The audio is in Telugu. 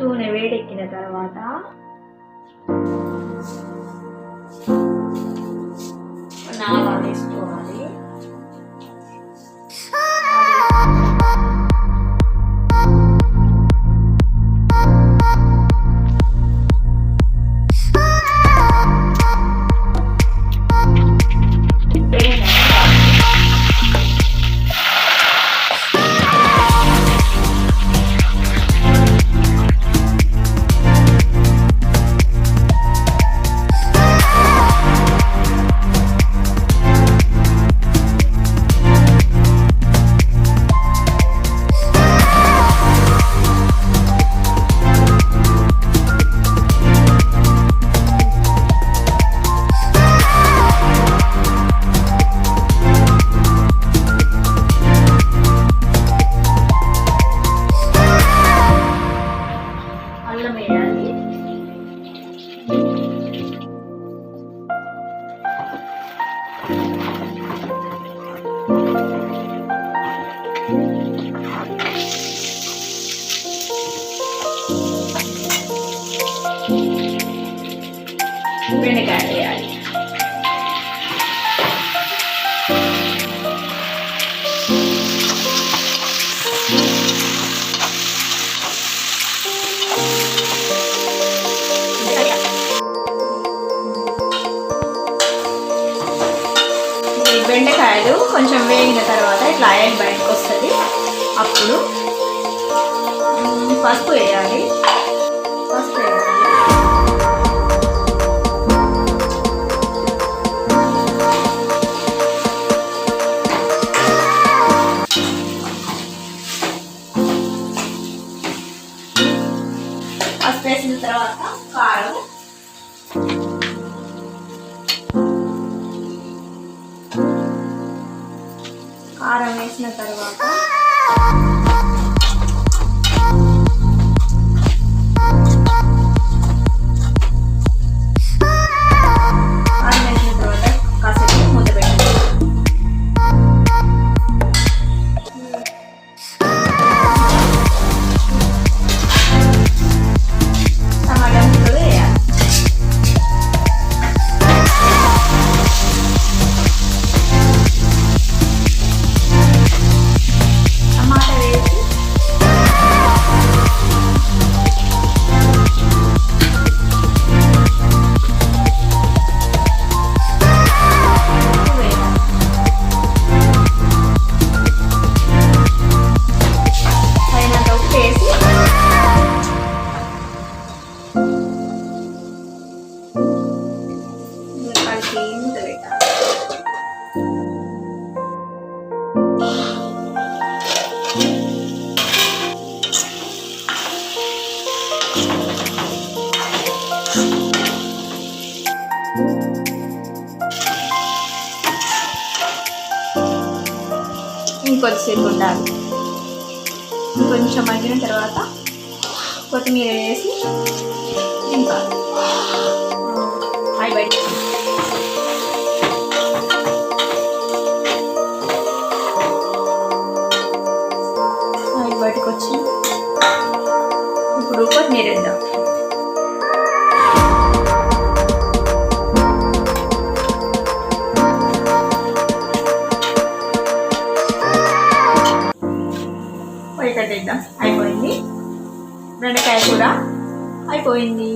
నూనె వేడెక్కిన తర్వాత ఆవాలు వేసుకోవాలి. అల్లం వేయాలి. బెండకాయ వేయాలి. బెండకాయలు కొంచెం వేగిన తర్వాత ఇట్లా ఆయిల్ బయటకు వస్తుంది. అప్పుడు పసుపు వేయాలి. పసుపు వేసిన తర్వాత కారం, వేసిన తర్వాత కాసేపు మూత పెట్టాలి. టమాటా ముక్కలు వేయాలి. ఇంకొద్దిసేపు ఉండాలి. ఇంకొంచెం మగ్గిన తర్వాత కొత్తిమీర వేసి దింపాలి. బయట బయటకు వచ్చి ఇప్పుడు కొత్తిమీర వేద్దాం. కట్టేద్దాం. అయిపోయింది. బెండకాయ కూర అయిపోయింది.